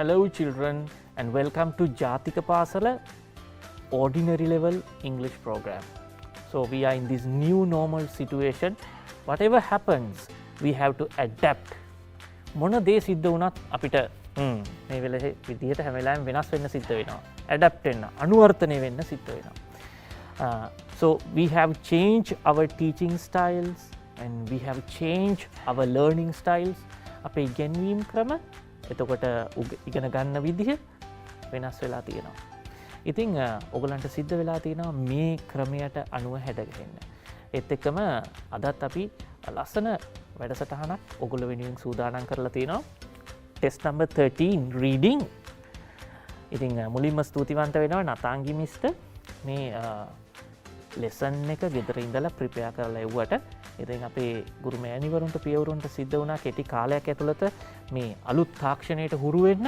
Hello children and welcome to Jathika Pasala ordinary level English program. So we are in this new normal situation. Whatever happens, we have to adapt. මොන දේ සිද්ධ වුණත් අපිට මේ වෙලේ විදිහට හැම වෙලාවෙම වෙනස් වෙන්න සිද්ධ වෙනවා. adapt වෙන්න, අනුවර්තනය වෙන්න සිද්ධ වෙනවා. So we have changed our teaching styles and we have changed our learning styles. අපේ ඉගෙනීම් ක්‍රම එතකොට ඉගෙන ගන්න විදිහ වෙනස් වෙලා තියෙනවා. ඉතින් ඔයගලන්ට සිද්ධ වෙලා තියෙනවා මේ ක්‍රමයට අනුව හැදගන්න. ඒත් එක්කම අදත් අපි ලස්සන වැඩසටහනක් ඔයගොල්ලෝ වෙනුවෙන් සූදානම් කරලා තියෙනවා. Test number 13 reading. ඉතින් මුලින්ම ස්තුතිවන්ත වෙනවා නතාංගි මිස්ටර් මේ ලෙසන් එක ගෙදර ඉඳලා ප්‍රිපෙයාර් කරලා එව්වට. ඉතින් අපේ ගුරු මෑණිවරුන්ට පියවරුන්ට සිද්ධ වුණා කෙටි කාලයක් ඇතුළත මේ අලුත් තාක්ෂණයට හුරු වෙන්න.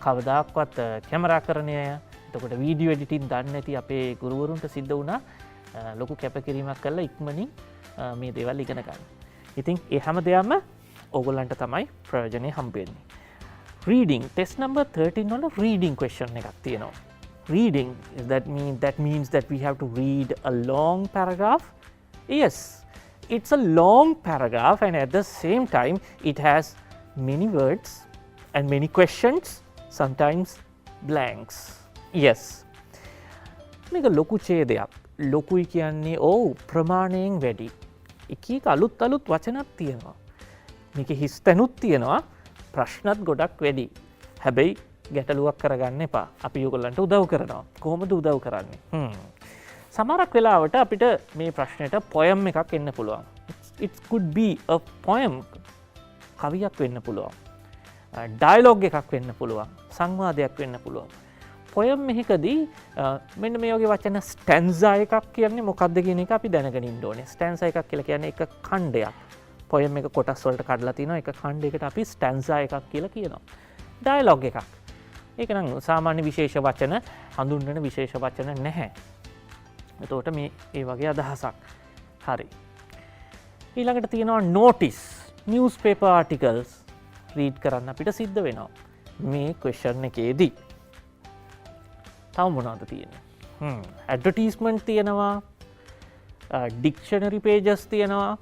කවදාක්වත් කැමරාකරණය එතකොට වීඩියෝ එඩිටින් දන්නේ නැති අපේ ගුරුවරුන්ට සිද්ධ වුණා ලොකු කැපකිරීමක් කරලා ඉක්මනින් මේ දේවල් ඉගෙන ගන්න. ඉතින් ඒ හැම දෙයක්ම ඕගොල්ලන්ට තමයි ප්‍රයෝජනෙ හම්බෙන්නේ. Reading test number 13 වල reading question එකක් තියෙනවා. Reading is that means that we have to read a long paragraph. Yes, it's a long paragraph and at the same time it has many words and many questions, sometimes blanks. Yes. මේක ලොකු ඡේදයක්. ලොකුයි කියන්නේ ප්‍රමාණයෙන් වැඩි. එක අලුත් වචනක් තියෙනවා. මේක හිස් තැනුත් තියෙනවා. ප්‍රශ්නත් ගොඩක් වැඩි. හැබැයි ගැටලුවක් කරගන්න එපා. අපි ඔයගොල්ලන්ට උදව් කරනවා. කොහොමද උදව් කරන්නේ? සමහරක් වෙලාවට අපිට මේ ප්‍රශ්නෙට poem එකක් එන්න පුළුවන්. It could be a poem. කවියක් වෙන්න පුළුවන්. dialogue එකක් වෙන්න පුළුවන්. සංවාදයක් වෙන්න පුළුවන්. poem එකකදී මෙන්න මේ වගේ වචන stanza එකක් කියන්නේ මොකක්ද කියන එක අපි දැනගෙන ඉන්න ඕනේ. stanza එකක් කියලා කියන්නේ එක ඛණ්ඩයක්. poem එක කොටස් වලට කඩලා තිනවා. එක ඛණ්ඩයකට අපි stanza එකක් කියලා කියනවා. dialogue එකක්. ඒක නම් සාමාන්‍ය විශේෂ වචන හඳුන්වන විශේෂ වචන නැහැ. එතකොට මේ ඒ වගේ අදහසක්. හරි. ඊළඟට තියෙනවා notice. newspaper articles read කරන්න අපිට සිද්ධ වෙනවා. මේ question එකේදී තව මොනවද තියෙන්නේ? advertisement තියෙනවා. dictionary pages තියෙනවා.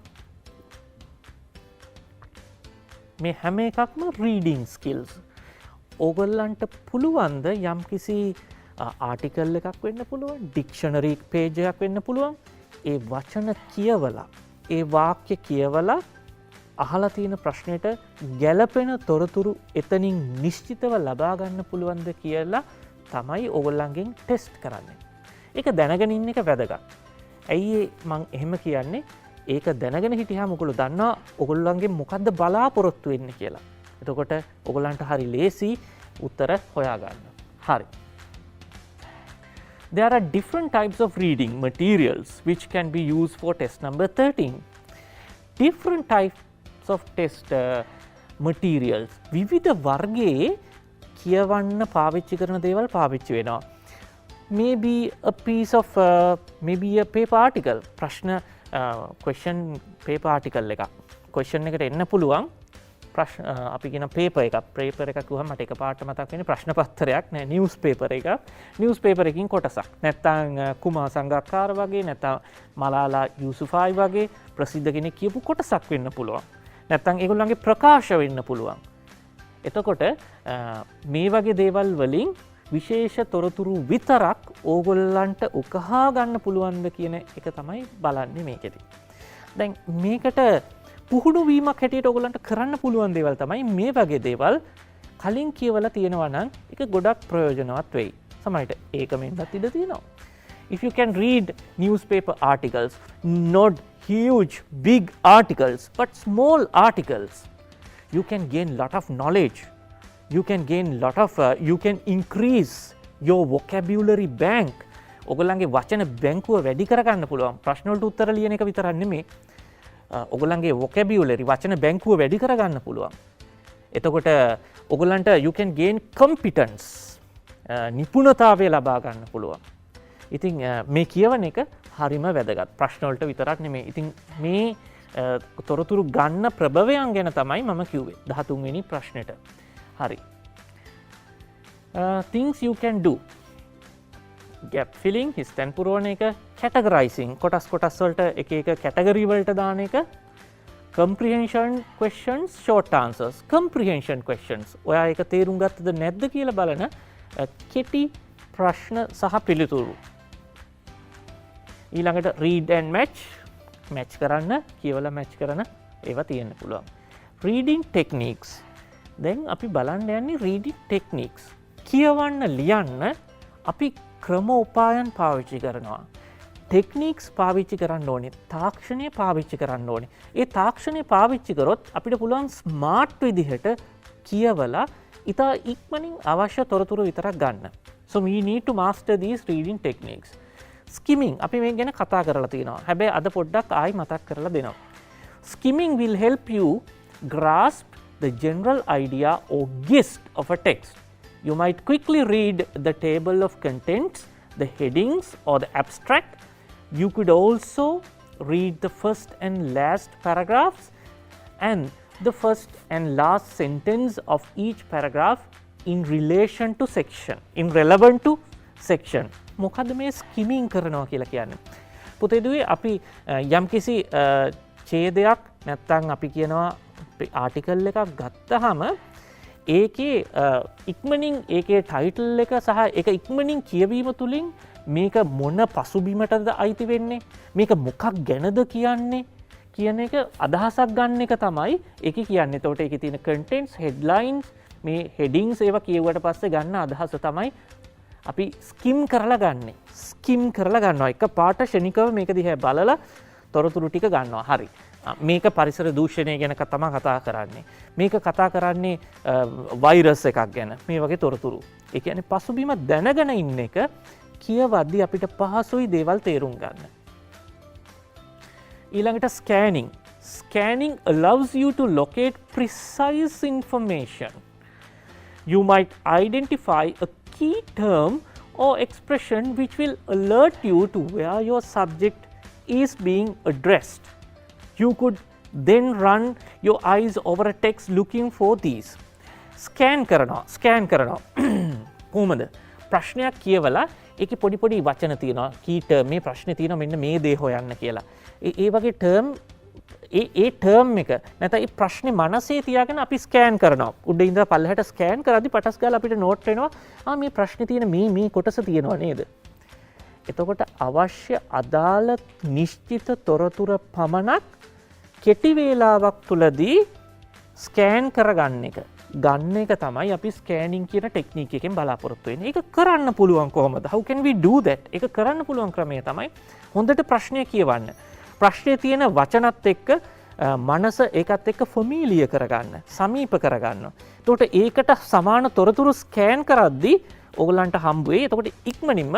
මේ හැම එකක්ම reading skills. ඕගොල්ලන්ට පුළුවන්ද යම්කිසි ආටිකල් එකක් වෙන්න පුළුවන්, ඩික්ෂනරි පේජ් එකක් වෙන්න පුළුවන්. ඒ වචන කියවලා, ඒ වාක්‍ය කියවලා අහලා තියෙන ප්‍රශ්නෙට ගැළපෙන තොරතුරු එතනින් නිශ්චිතව ලබා ගන්න පුළුවන්ද කියලා තමයි ඕගොල්ලන්ගෙන් ටෙස්ට් කරන්නේ. ඒක දැනගෙන ඉන්න එක වැදගත්. ඇයි මං එහෙම කියන්නේ? ඒක දැනගෙන හිටියාම ඔයගොල්ලෝ දන්නවා ඔයගොල්ලන්ගෙන් මොකද්ද බලාපොරොත්තු වෙන්නේ කියලා. එතකොට ඔයගොල්ලන්ට හරි ලේසි උත්තර හොයාගන්න. හරි. There are different types of reading materials which can be used for test number 13. Different types of test materials. විවිධ වර්ගයේ කියවන්න පාවිච්චි කරන දේවල් පාවිච්චි වෙනවා. Maybe a piece of maybe a paper article. ප්‍රශ්න question paper article එකක්. question එකට එන්න පුළුවන්. අපි කියන පේපර් එකක් කිව්වම මට එකපාරට මතක් වෙන්නේ ප්‍රශ්න පත්‍රයක් නෑ නිවුස් පේපර් එකක්. නිවුස් පේපර් එකකින් කොටසක්. නැත්තම් කුමාර සංගක්කාර වගේ නැත්තම් මලාලා යූසුෆායි වගේ ප්‍රසිද්ධ කෙනෙක් කියපු කොටසක් වෙන්න පුළුවන්. නැත්තම් ඒගොල්ලන්ගේ ප්‍රකාශ වෙන්න පුළුවන්. එතකොට මේ වගේ දේවල් වලින් විශේෂ තොරතුරු විතරක් ඕගොල්ලන්ට උකහා ගන්න පුළුවන්ද කියන එක තමයි බලන්නේ මේකෙදි. දැන් මේකට පුහුණු වීමක් හැටියට ඔයගොල්ලන්ට කරන්න පුළුවන් දේවල් තමයි මේ වගේ දේවල් කලින් කියවලා තියෙනවා නම් ඒක ගොඩක් ප්‍රයෝජනවත් වෙයි. සමහරවිට ඒක මෙන්නත් ඉඩ තියෙනවා. If you can read newspaper articles, not huge big articles but small articles, you can gain lot of knowledge. You can gain lot of you can increase your vocabulary bank. ඔයගොල්ලන්ගේ වචන බැංකුව වැඩි කරගන්න පුළුවන්. ප්‍රශ්න වලට උත්තර ලියන එක විතරක් නෙමෙයි. ඔගොල්ලන්ගේ vocabulary වචන බැංකුව වැඩි කරගන්න පුළුවන්. එතකොට ඔගොල්ලන්ට you can gain competence නිපුණතාවය ලබා ගන්න පුළුවන්. ඉතින් මේ කියවන එක හරිම වැදගත්. ප්‍රශ්න වලට විතරක් නෙමෙයි. ඉතින් මේ තොරතුරු ගන්න ප්‍රභවයන් ගැන තමයි මම කිව්වේ 13 වෙනි ප්‍රශ්නෙට. හරි. things you can do. Gap filling, හිස්තැන් පුරවන එක, categorizing, කොටස් වලට එක category වලට දාන එක, comprehension questions, short answers. Comprehension questions ඔයා ඒක තේරුම් ගත්තද නැද්ද කියලා බලන කෙටි ප්‍රශ්න සහ පිළිතුරු. ඊළඟට read and match කරන්න, කියවලා match කරන ඒවා තියෙන්න පුළුවන්. reading techniques. දැන් අපි බලන්න යන්නේ reading techniques. කියවන්න ලියන්න අපි ක්‍රම උපායන් පාවිච්චි කරනවා. ටෙක්නික්ස් පාවිච්චි කරන්න ඕනේ, තාක්ෂණය පාවිච්චි කරන්න ඕනේ. ඒ තාක්ෂණය පාවිච්චි කරොත් අපිට පුළුවන් ස්මාර්ට් විදිහට කියවලා ඉතා ඉක්මනින් අවශ්‍ය තොරතුරු විතරක් ගන්න. So we need to master these reading techniques. Skimming අපි මේ ගැන කතා කරලා තියෙනවා. හැබැයි අද පොඩ්ඩක් ආයි මතක් කරලා දෙනවා. Skimming will help you grasp the general idea or gist of a text. You might quickly read the table of contents, the headings or the abstract. You could also read the first and last paragraphs and the first and last sentence of each paragraph in relation to section, in relevant to section. මොකද්ද මේ skimming කරනවා කියලා කියන්නේ? පුතේදුවේ අපි යම්කිසි ඡේදයක් නැත්නම් අපි කියනවා ආටිකල් එකක් ගත්තාම ඒකේ ඉක්මනින් ඒකේ ටයිටල් එක සහ ඒක ඉක්මනින් කියවීම තුලින් මේක මොන පසුබිමටද අයිති වෙන්නේ, මේක මොකක් ගැනද කියන්නේ කියන එක අදහසක් ගන්න එක තමයි ඒක කියන්නේ. එතකොට ඒකේ තියෙන contents, headlines, මේ headings ඒවා කියුවට පස්සේ ගන්න අදහස තමයි අපි skim කරලා ගන්නෙ. skim කරලා ගන්නවා. එක පාට ශනිකව මේක දිහා බලලා තොරතුරු ටික ගන්නවා. හරි. මේක පරිසර දූෂණය ගැන තමයි කතා කරන්නේ. මේක කතා කරන්නේ වෛරස් එකක් ගැන. මේ වගේ තොරතුරු. ඒ කියන්නේ පසුබිම දැනගෙන ඉන්න එක කියවද්දී අපිට පහසුයි දේවල් තේරුම් ගන්න. ඊළඟට scanning. Scanning allows you to locate precise information. You might identify a key term or expression which will alert you to where your subject is being addressed. You could then run your eyes over a text looking for these. Scan කරනවා. කොහොමද? ප්‍රශ්නයක් කියවලා ඒකේ පොඩි වචන තියෙනවා. key term මේ ප්‍රශ්නේ තියෙනවා මෙන්න මේ දේ හොයන්න කියලා. ඒ වගේ term ඒ term එක නැත්නම් ඒ ප්‍රශ්නේ මනසේ තියාගෙන අපි ස්කෑන් කරනවා. උඩ ඉඳලා පල්ලෙහාට ස්කෑන් කරද්දි පටස් ගාලා අපිට නෝට් වෙනවා මේ ප්‍රශ්නේ තියෙන මේ කොටස තියෙනවා නේද? එතකොට අවශ්‍ය අදාළ නිශ්චිත තොරතුර පමණක් කෙටි වේලාවක් තුලදී ස්කෑන් කරගන්න එක. ගන්න එක තමයි අපි ස්කෑනින් කියන ටෙක්නික් එකෙන් බලාපොරොත්තු වෙන්නේ. ඒක කරන්න පුළුවන් කොහොමද? How can we do that? ඒක කරන්න පුළුවන් ක්‍රමය තමයි හොඳට ප්‍රශ්නය කියවන්න. ප්‍රශ්නයේ තියෙන වචනත් එක්ක මනස ඒකත් එක්ක ෆැමිලියර් කරගන්න, සමීප කරගන්න. එතකොට ඒකට සමාන තොරතුරු ස්කෑන් කරද්දී ඕගලන්ට හම්බ වෙයි. එතකොට ඉක්මනින්ම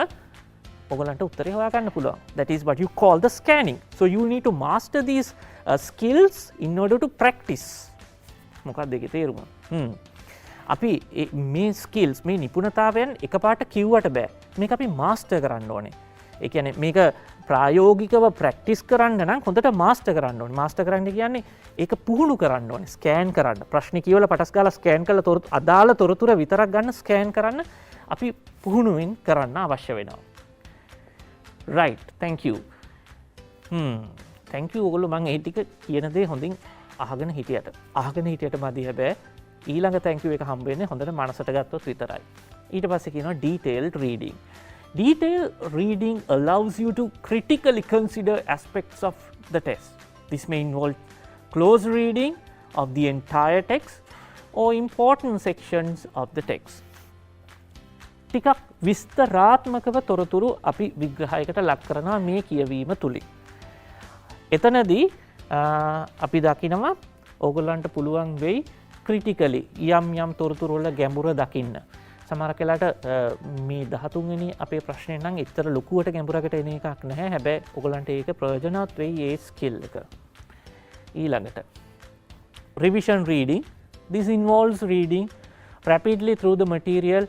ඔයගලන්ට උත්තරේ හොයාගන්න පුළුවන්. That is what you call the scanning. So you need to master these skills in order to practice. මොකක්ද ඒකේ තේරුම? අපි මේ skills මේ නිපුණතාවයන් එකපාරට කිව්වට බෑ. මේක අපි මාස්ටර් කරන්න ඕනේ. ඒ කියන්නේ මේක ප්‍රායෝගිකව ප්‍රැක්ටිස් කරන්න නම් හොඳට මාස්ටර් කරන්න ඕනේ. මාස්ටර් කරන්න කියන්නේ ඒක පුහුණු කරන්න ඕනේ. ස්කෑන් කරන්න. ප්‍රශ්නේ කියවලා පටස් ගාලා ස්කෑන් කරලා අදාළ තොරතුර විතරක් ගන්න ස්කෑන් කරන්න අපි පුහුණුවෙන් කරන්න අවශ්‍ය වෙනවා. Right, thank you. Thank you ඔයගොල්ලෝ මම ඒ ටික කියන දේ හොඳින් අහගෙන හිටියට මදි හැබැයි ඊළඟ thank you එක හම්බ වෙන්නේ හොඳට මනසට ගත්තොත් විතරයි. ඊට පස්සේ කියනවා detailed reading. Detailed reading allows you to critically consider aspects of the text. This may involve close reading of the entire text or important sections of the text. ටිකක් විස්තරාත්මකව තොරතුරු අපි විග්‍රහයකට ලක් කරනවා මේ කියවීම තුලින්. එතනදී අපි දකිනවා ඕගොල්ලන්ට පුළුවන් වෙයි ක්‍රිටිකලි යම් තොරතුරු වල ගැඹුර දකින්න. සමහර වෙලාවට මේ 13 වෙනි අපේ ප්‍රශ්නේ නම් එච්චර ලොකුවට ගැඹුරකට එන එකක් නැහැ. හැබැයි ඕගොල්ලන්ට ඒක ප්‍රයෝජනවත් වෙයි ඒ ස්කිල් එක. ඊළඟට revision reading. This involves reading rapidly through the material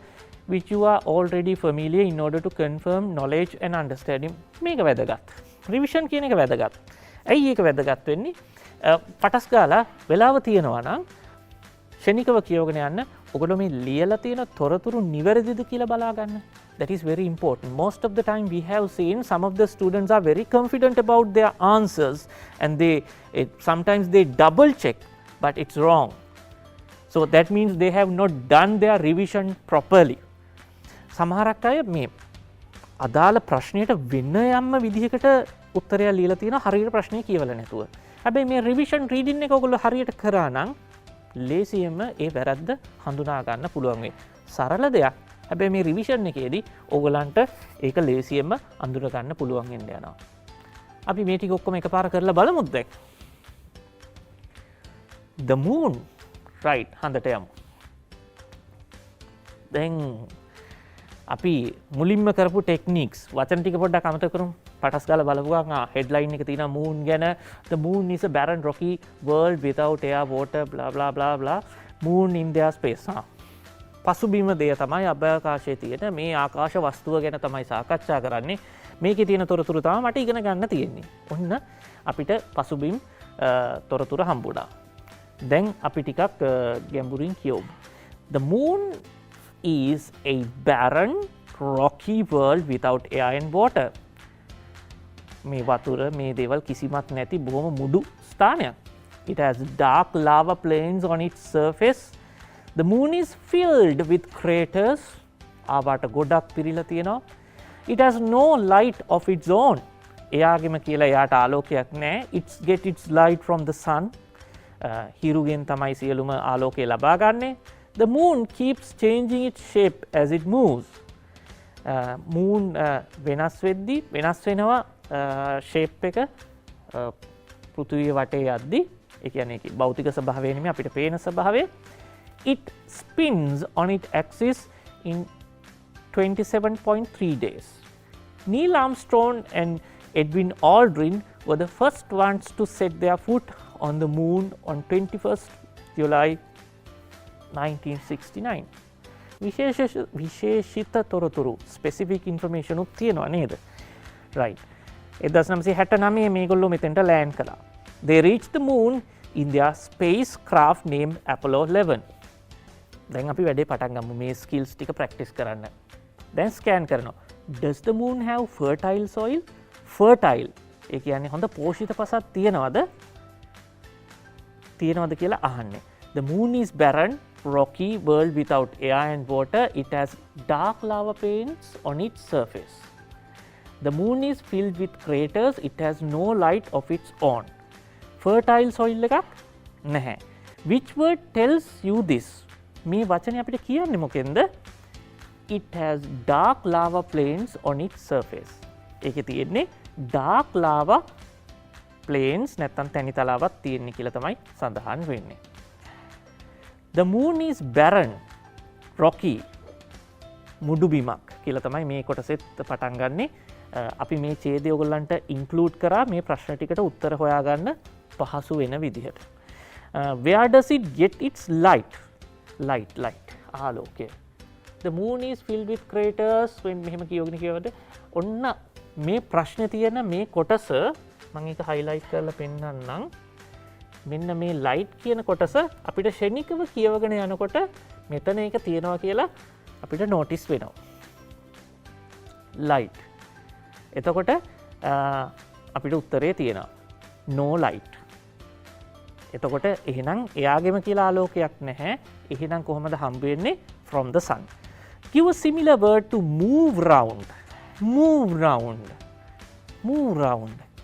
which you are already familiar in order to confirm knowledge and understanding. මේක වැදගත්. රිවිෂන් කියන එක වැදගත්. ඇයි ඒක වැදගත් වෙන්නේ? පටස් ගාලා වෙලාව තියෙනවා නම් ශනිකව කියවගෙන යන්න ඔගොල්ලෝ මේ ලියලා තියෙන තොරතුරු නිවැරදිද කියලා බලා ගන්න. That is very important. Most of the time we have seen some of the students are very confident about their answers and sometimes they double check, but it's wrong. So that means they have not done their revision properly. සමහරක් අය මේ අදාළ ප්‍රශ්නයට වෙන යම්ම විදිහකට උත්තරය ලියලා තියෙනවා හරියට ප්‍රශ්නේ කියවලා නැතුව. හැබැයි මේ රිවිෂන් රීඩින් එක ඔයගොල්ලෝ හරියට කරා නම් ලේසියෙන්ම ඒ වැරද්ද හඳුනා ගන්න පුළුවන් වෙයි. සරල දෙයක්. හැබැයි මේ රිවිෂන් එකේදී ඕගලන්ට ඒක ලේසියෙන්ම අඳුර ගන්න පුළුවන් වෙන්න යනවා. අපි මේ ටික ඔක්කොම එකපාර කරලා බලමුද දැන්? The moon. Right, හඳට යමු. දැන් අපි මුලින්ම කරපු ටෙක්නික්ස් වචන ටික පොඩ්ඩක් අමතක කරමු. පටස් ගාලා බලපු ගමන් හෙඩ්ලයින් එක තියෙනවා moon ගැන. The moon is a barren rocky world without air, water, blah blah blah blah. Moon in their space. පසුබිම දෙය තමයි අභ්‍යවකාශයේ තියෙන මේ ආකාශ වස්තුව ගැන තමයි සාකච්ඡා කරන්නේ. මේකේ තියෙන තොරතුරු තමයි මට ඉගෙන ගන්න තියෙන්නේ. ඔන්න අපිට පසුබිම් තොරතුරු හම්බුණා. දැන් අපි ටිකක් ගැඹුරින් කියමු. The moon is a barren rocky world without air and water. මේ වතුර මේ දේවල් කිසිමත් නැති බොහොම මුඩු ස්ථානයක්. It has dark lava plains on its surface. The moon is filled with craters. ආවට ගොඩක් පිරීලා තියෙනවා. It has no light of its own. එයාගෙම කියලා එයාට ආලෝකයක් නැහැ. It get its light from the sun. හිරුගෙන් තමයි සියලුම ආලෝකය ලබා ගන්නේ. The moon keeps changing its shape as it moves. moon වෙනස් වෙද්දී වෙනස් වෙනවා shape එක පෘථිවිය වටේ යද්දී. ඒ කියන්නේ ඒකේ භෞතික ස්වභාවය නෙමෙයි අපිට පේන ස්වභාවය. It spins on its axis in 27.3 days. Neil Armstrong and Edwin Aldrin were the first ones to set their foot on the moon on 21st July 1969. විශේෂිත තොරතුරු specific information උත් තියෙනවා නේද? Right. 1969 මේගොල්ලෝ මෙතෙන්ට land කළා. They reached the moon in their spacecraft named Apollo 11. දැන් අපි වැඩේ පටන් ගමු මේ skills ටික practice කරන්න. දැන් scan කරනවා. Does the moon have fertile soil? Fertile. ඒ කියන්නේ හොඳ පෝෂිත පසක් තියෙනවද? තියෙනවද කියලා අහන්නේ. The moon is barren, rocky world without air and water. It has dark lava plains on its surface. The moon is filled with craters. It has no light of its own. Fertile soil එකක් නැහැ. Which word tells you this? මේ වචනේ අපිට කියන්නේ මොකෙන්ද? It has dark lava plains on its surface. ඒකේ තියෙන්නේ dark lava plains නැත්තම් තැනි තලාවක් තියෙන්නේ කියලා තමයි සඳහන් වෙන්නේ. The moon is barren, rocky, මුඩු බිමක් කියලා තමයි මේ කොටසෙත් පටන් ගන්නෙ. අපි මේ ඡේදය ඔයගොල්ලන්ට ඉන්ක්ලූඩ් කරා මේ ප්‍රශ්න ටිකට උත්තර හොයාගන්න පහසු වෙන විදිහට. Where does it get its light? Light. ආලෝකය. The moon is filled with craters. when මෙහෙම කියවද ඔන්න මේ ප්‍රශ්නේ තියෙන මේ කොටස මම ඒක highlight කරලා පෙන්නන්නම්. මෙන්න මේ light කියන කොටස අපිට ෂණිකව කියවගෙන යනකොට මෙතන ඒක තියෙනවා කියලා අපිට notice වෙනවා. light. එතකොට අපිට උත්තරේ තියෙනවා no light. එතකොට එහෙනම් එයාගෙම කියලා ආලෝකයක් නැහැ. එහෙනම් කොහොමද හම්බ වෙන්නේ? from the sun. Give a similar word to move round. Move round.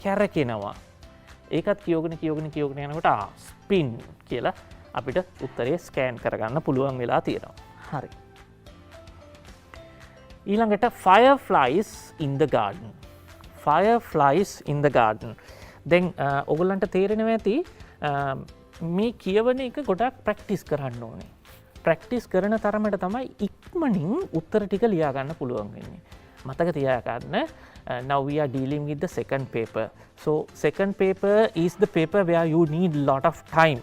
කැරකෙනවා. ඒකත් කියෝගෙන යනකොට spin කියලා අපිට උත්තරේ ස්කෑන් කරගන්න පුළුවන් වෙලා තියෙනවා. හරි. ඊළඟට fireflies in the garden. Fireflies in the garden. දැන් ඔයගොල්ලන්ට තේරෙනවා ඇති මේ කියවන එක ගොඩක් ප්‍රැක්ටිස් කරන්න ඕනේ. ප්‍රැක්ටිස් කරන තරමට තමයි ඉක්මනින් උත්තර ටික ලියා ගන්න පුළුවන් වෙන්නේ. මතක තියාගන්න. Now we are dealing with the second paper. So second paper is the paper where you need lot of time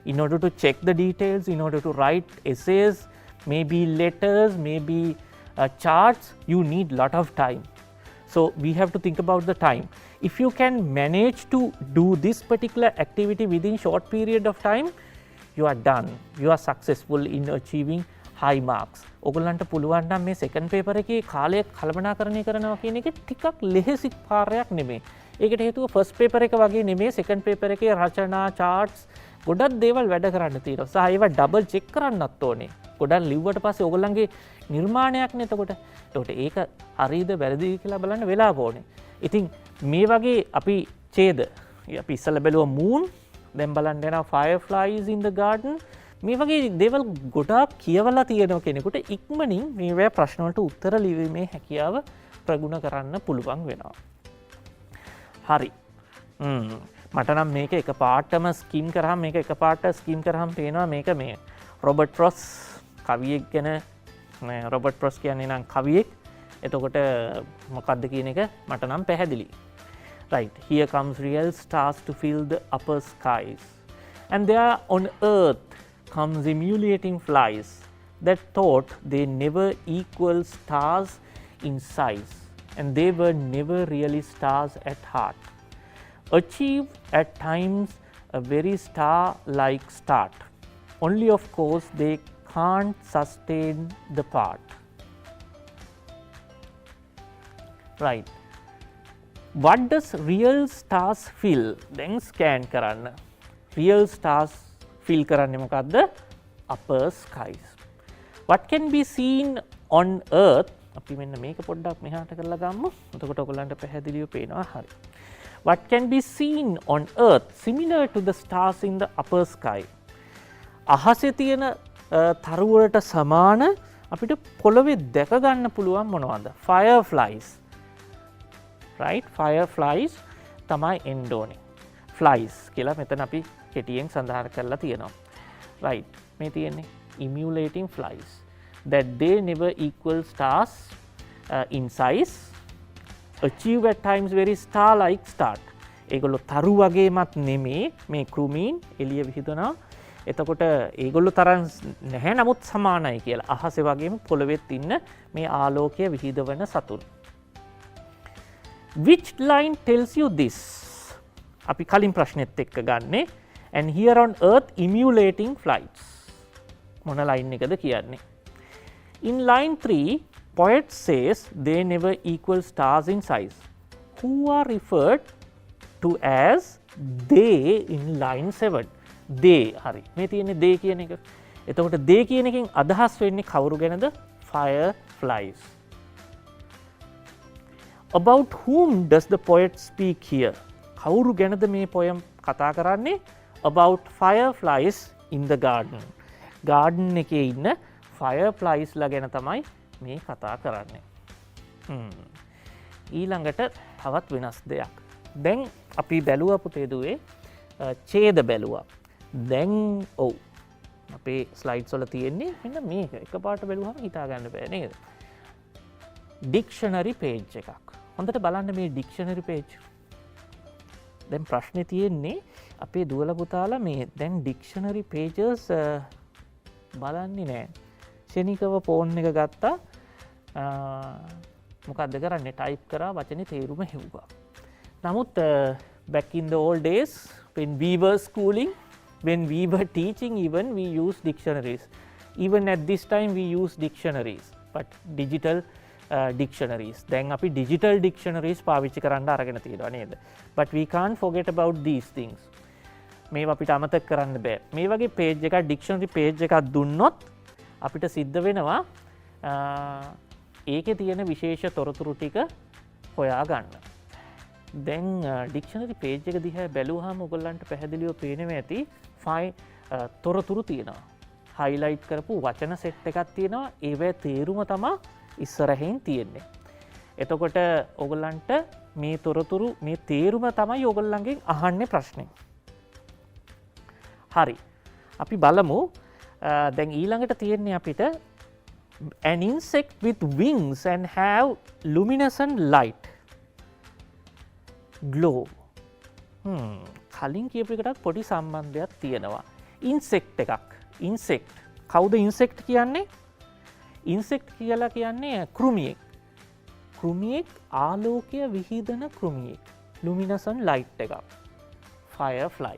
in order to check the details, in order to write essays, maybe letters, maybe charts. You need lot of time. So we have to think about the time. If you can manage to do this particular activity within short period of time, you are done, you are successful in achieving high marks. ඔගොල්ලන්ට පුළුවන් නම් මේ second paper එකේ කාලය කළමනාකරණය කරනවා කියන එක ටිකක් ලෙහෙසි කාර්යයක් නෙමෙයි. ඒකට හේතුව first paper එක වගේ නෙමෙයි second paper එකේ රචනා charts ගොඩක් දේවල් වැඩ කරන්න තියෙනවා. සහ ඒවා double check කරන්නත් ඕනේ. ගොඩක් ලිව්වට පස්සේ ඔයගොල්ලන්ගේ නිර්මාණයක් නේ එතකොට. එතකොට ඒක හරියද වැරදිද කියලා බලන්න වෙලාව ඕනේ. ඉතින් මේ වගේ අපි ඡේද අපි ඉස්සෙල්ලා බැලුවා moon, දැන් බලන්න යනවා fireflies in the garden. මේ වගේ දේවල් ගොඩාක් කියවලා තියෙනවා කෙනෙකුට ඉක්මනින් මේවැ ප්‍රශ්න වලට උත්තර ලිවීමේ හැකියාව ප්‍රගුණ කරන්න පුළුවන් වෙනවා. හරි. මට නම් මේක එකපාරටම ස්කිම් කරාම මේක එකපාරට ස්කිම් කරාම පේනවා මේක මේ රොබර්ට් ෆ්‍රොස් කවියෙක් ගැන. රොබර්ට් ෆ්‍රොස් කියන්නේ නම් කවියෙක්. එතකොට මොකක්ද කියන එක මට නම් පැහැදිලි. Right, here comes real stars to fill the upper skies, and there on earth comes emulating flies that thought they never equal stars in size, and they were never really stars at heart. Achieve at times a very star-like start, only of course they can't sustain the part. Right. What does real stars feel? Then scan කරන්න. Real stars feel කරන්නේ මොකක්ද? Upper skies. What can be seen on earth? අපි මෙන්න මේක පොඩ්ඩක් මෙහාට කරලා ගමු. එතකොට ඔයගොල්ලන්ට පැහැදිලිව පේනවා. හරි. What can be seen on earth similar to the stars in the upper sky? අහසේ තියෙන තරු වලට සමාන අපිට පොළවේ දැක ගන්න පුළුවන් මොනවද? Fireflies. Right, fireflies තමයි එන්න ඕනේ. Flies කියලා මෙතන අපි කෙටියෙන් සඳහන් කරලා තියෙනවා. Right, මේ තියෙන්නේ emulating flies that they never equal stars in size, achieve at times very star-like start. ඒගොල්ලෝ තරු වගේමත් නෙමේ මේ කෘමීන් එළිය විහිදනවා. එතකොට ඒගොල්ලෝ තරම් නැහැ නමුත් සමානයි කියලා. අහසේ වගේම පොළවෙත් ඉන්න මේ ආලෝකය විහිදවන සතුන්. Which line tells you this? අපි කලින් ප්‍රශ්නෙත් එක්ක ගන්නෙ. And here on earth emulating flights. මොන line එකද කියන්නේ? In line 3, poet says they never equal stars in size. Who are referred to as they in line 7? They. හරි. මේ තියෙන්නේ they කියන එක. එතකොට they කියන එකෙන් අදහස් වෙන්නේ කවුරු ගැනද? Fireflies. About whom does the poet speak here? කවුරු ගැනද මේ poem කතා කරන්නේ? About fireflies in the garden. garden එකේ ඉන්න fireflies ලා ගැන තමයි මේ කතා කරන්නේ. ඊළඟට තවත් වෙනස් දෙයක්. දැන් අපි බැලුවා පුතේ දුවේ ඡේද බැලුවා. දැන් ඔව් අපේ ස්ලයිඩ්ස් වල තියෙන්නේ මෙන්න මේක. එකපාරට බැලුවම හිතා ගන්න බෑ නේද? ඩික්ෂනරි පේජ් එකක්. හොඳට බලන්න මේ ඩික්ෂනරි පේජ්. දැන් ප්‍රශ්නේ තියෙන්නේ අපේ දුවලා පුතාලා මේ දැන් ඩික්ෂනරි පේජස් බලන්නේ නෑ. ශනිකව ෆෝන් එක ගත්තා. මොකක්ද කරන්නේ? ටයිප් කරා වචනේ තේරුම හෙව්වා. නමුත් back in the old days when we were schooling, when we were teaching, even we used dictionaries. Even at this time we use dictionaries, but digital dictionaries. දැන් අපි digital dictionaries පාවිච්චි කරන්න අරගෙන තියෙනවා නේද? But we can't forget about these things. මේවා අපිට අමතක කරන්න බෑ. මේ වගේ page එකක් dictionary page එකක් දුන්නොත් අපිට සිද්ධ වෙනවා ඒකේ තියෙන විශේෂ තොරතුරු ටික හොයා ගන්න. දැන් dictionary page එක දිහා බැලුවාම ඔයගොල්ලන්ට පැහැදිලිව පේනවා ඇති තොරතුරු තියෙනවා. highlight කරපු වචන set එකක් තියෙනවා. ඒවැ තේරුම තමයි ඉස්සරහින් තියෙන්නේ. එතකොට ඔයගොල්ලන්ට මේ තොරතුරු මේ තේරුම තමයි ඔයගොල්ලන්ගෙන් අහන්නේ ප්‍රශ්නේ. හරි. අපි බලමු දැන් ඊළඟට තියෙන්නේ අපිට an insect with wings and have luminescent light glow. කලින් කියපු එකටත් පොඩි සම්බන්ධයක් තියෙනවා. insect එකක්. insect. කවුද insect කියන්නේ? insect කියලා කියන්නේ කෘමියෙක්. කෘමියෙක් ආලෝකය විහිදන කෘමියෙක්. luminescent light එකක්. firefly.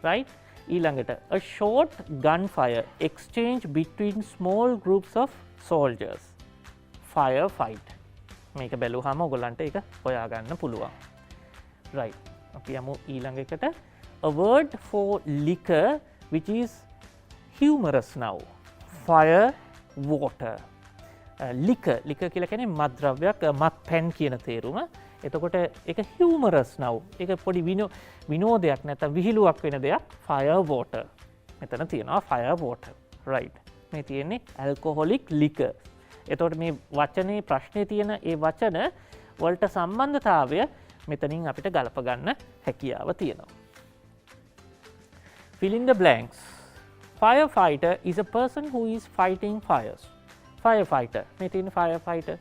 Right? ඊළඟට a short gunfire exchange between small groups of soldiers. Firefight. මේක බැලුවහම ඔයගලන්ට ඒක හොයාගන්න පුළුවන්. right. අපි යමු ඊළඟ එකට. A word for liquor which is humorous now. Fire, water. liquor කියලා කියන්නේ මත් ද්‍රව්‍යයක්, මත් පැන් කියන තේරුම. එතකොට ඒක humorous now. ඒක පොඩි විනෝදයක් නැත්නම් විහිළුවක් වෙන දෙයක්. Fire, water. මෙතන තියෙනවා fire, water. right. මේ තියෙන්නේ alcoholic liquor. එතකොට මේ වචනේ ප්‍රශ්නේ තියෙන ඒ වචන වලට සම්බන්ධතාවය මෙතනින් අපිට ගලප ගන්න හැකියාව තියෙනවා. Fill in the blanks. Firefighter is a person who is fighting fires. Firefighter. මේ තියෙන firefighter.